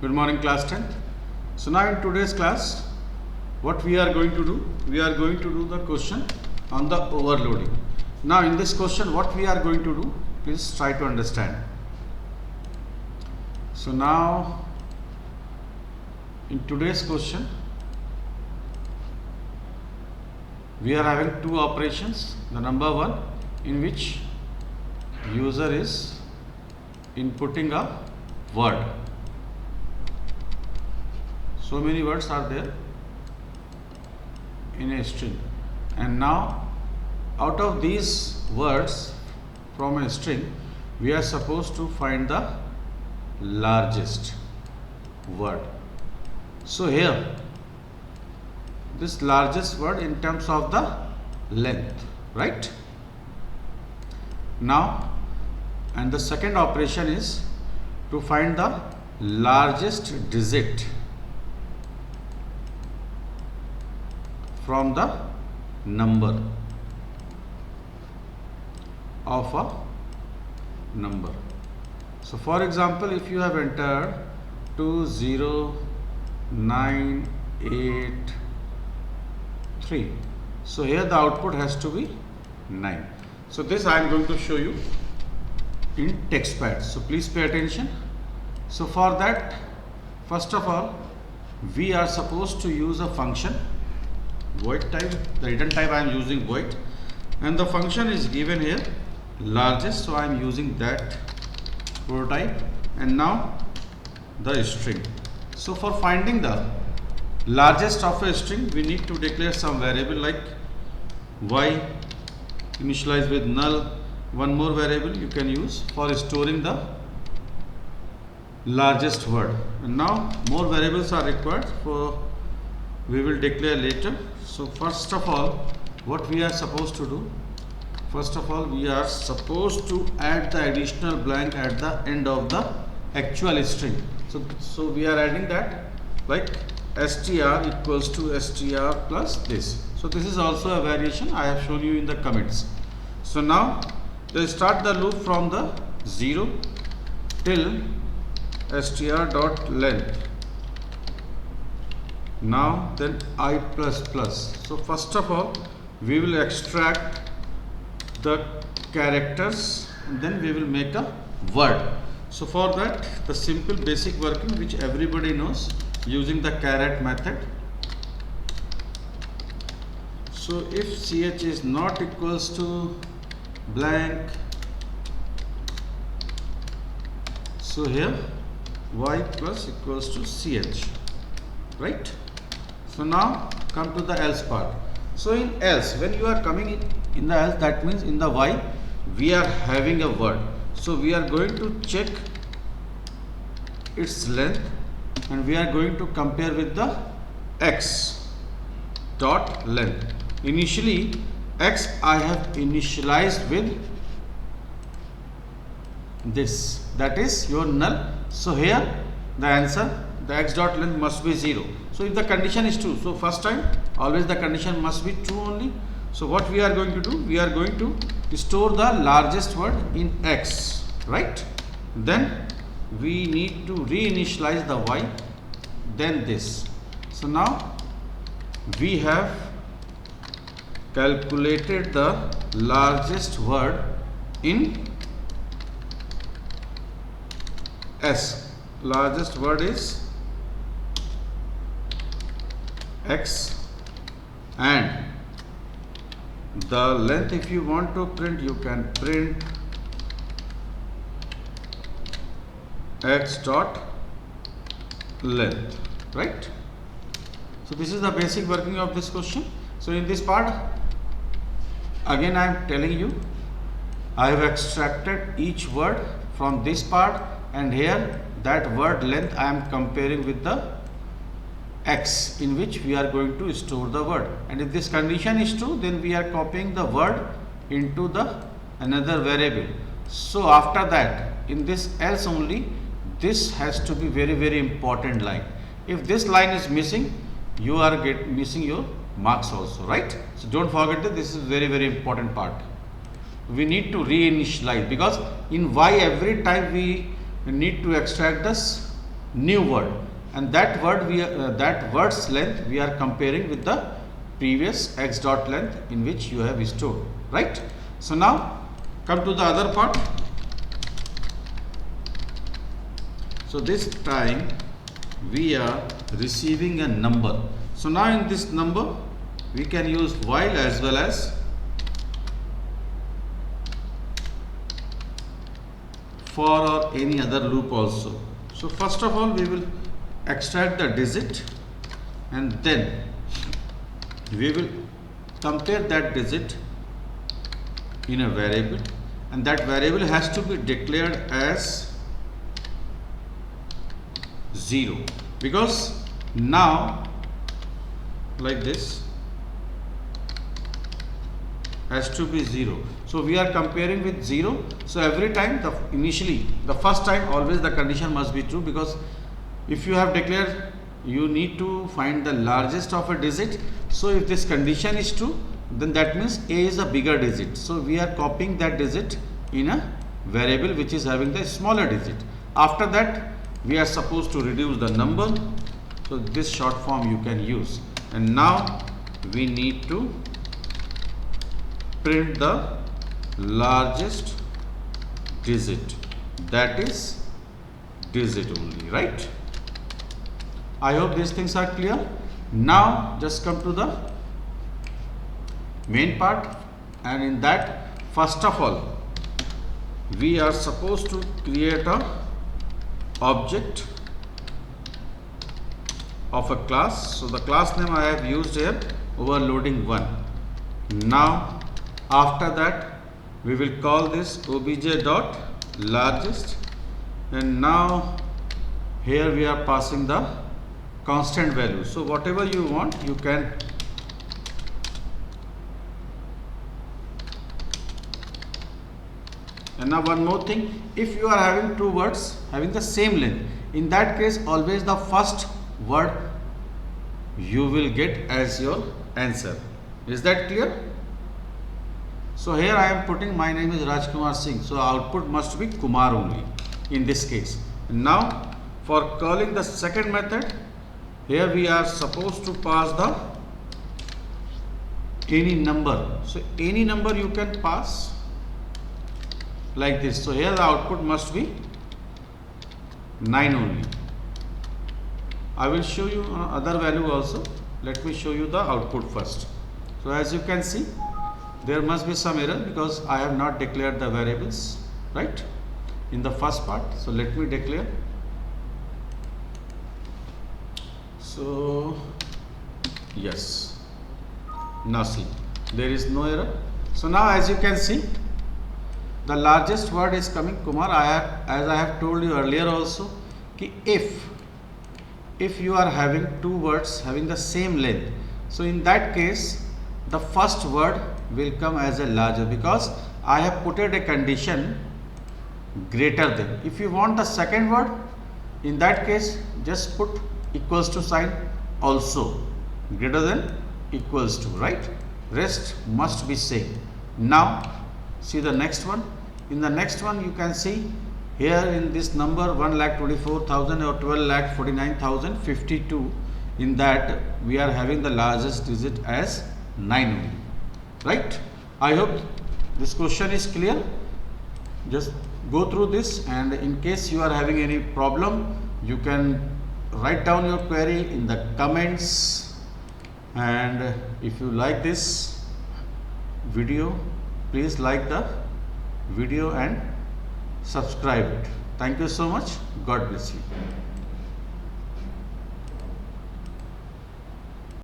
Good morning, class 10th. So now in today's class, what we are going to do? We are going to do the question on the overloading. Now in this question, what we are going to do? Please try to understand. So now in today's question, we are having two operations. The number one, in which user is inputting a word. So many words are there in a string, and now out of these words from a string, we are supposed to find the largest word. So here, this largest word in terms of the length, right? Now, and the second operation is to find the largest digit from the number of a number. So for example, if you have entered 20983, so here the output has to be 9. So this I am going to show you in TextPad. So please pay attention. So for that, first of all, we are supposed to use a function, void type. The return type I am using void, and the function is given here largest, so I am using that prototype, and now the string. So for finding the largest of a string, we need to declare some variable like y initialized with null. One more variable you can use for storing the largest word, and now more variables are required, for we will declare later. So first of all, what we are supposed to do, first of all, we are supposed to add the additional blank at the end of the actual string. So we are adding that like str equals to str plus this. So this is also a variation I have shown you in the commits. So now they start the loop from the 0 till str dot length. Now then I plus plus. So first of all, we will extract the characters, and then we will make a word. So for that, the simple basic working which everybody knows, using the caret method. So if ch is not equals to blank, so here y plus equals to ch, right? So now come to the else part. So in else, when you are coming in the else, that means in the y we are having a word. So we are going to check its length, and we are going to compare with the x dot length. Initially x I have initialized with this, that is your null. So here the answer, the x dot length must be 0. So if the condition is true, so first time always the condition must be true only. So what we are going to do, we are going to store the largest word in x, right? Then we need to reinitialize the y, then this. So now we have calculated the largest word in s. Largest word is x, and the length, if you want to print, you can print x dot length, right? So this is the basic working of this question. So in this part, again I am telling you, I have extracted each word from this part, and here that word length I am comparing with the x in which we are going to store the word. And if this condition is true, then we are copying the word into the another variable. So after that, in this else only, this has to be very important line. If this line is missing, you are missing your marks also, right? So don't forget that this is very important part. We need to reinitialize, because in y every time we need to extract this new word, and that that word's length we are comparing with the previous x dot length in which you have stored, right? So now come to the other part. So this time we are receiving a number. So now in this number we can use while as well as for or any other loop also. So first of all we will extract the digit, and then we will compare that digit in a variable, and that variable has to be declared as 0, because now like this has to be 0. So we are comparing with 0. So every time the first time always the condition must be true, because if you have declared, you need to find the largest of a digit. So if this condition is true, then that means a is a bigger digit. So we are copying that digit in a variable which is having the smaller digit. After that we are supposed to reduce the number. So this short form you can use, and now we need to print the largest digit, that is digit only, right? I hope these things are clear. Now just come to the main part, and in that first of all we are supposed to create a object of a class. So the class name I have used here, overloading 1. Now after that we will call this obj dot largest, and now here we are passing the constant value. So whatever you want you can And now one more thing, if you are having two words having the same length, in that case always the first word you will get as your answer. Is that clear? So here I am putting my name is Rajkumar Singh, so output must be Kumar only in this case. And now for calling the second method, here we are supposed to pass the any number. So any number you can pass like this. So here the output must be 9 only. I will show you other value also. Let me show you the output first. So as you can see, there must be some error because I have not declared the variables, right, in the first part. So let me declare. So yes, now see, there is no error. So now as you can see, the largest word is coming Kumar. As I have told you earlier also, कि if you are having two words having the same length, so in that case the first word will come as a larger, because I have put a condition greater than. If you want the second word, in that case just put equals to sign also, greater than, equals to, right? Rest must be same. Now see the next one. In the next one you can see here in this number 1,24,000 or 12,49,052, in that we are having the largest digit as 9 only, right? I hope this question is clear. Just go through this, and in case you are having any problem, you can write down your query in the comments. And if you like this video, please like the video and subscribe it. Thank you so much. God bless you.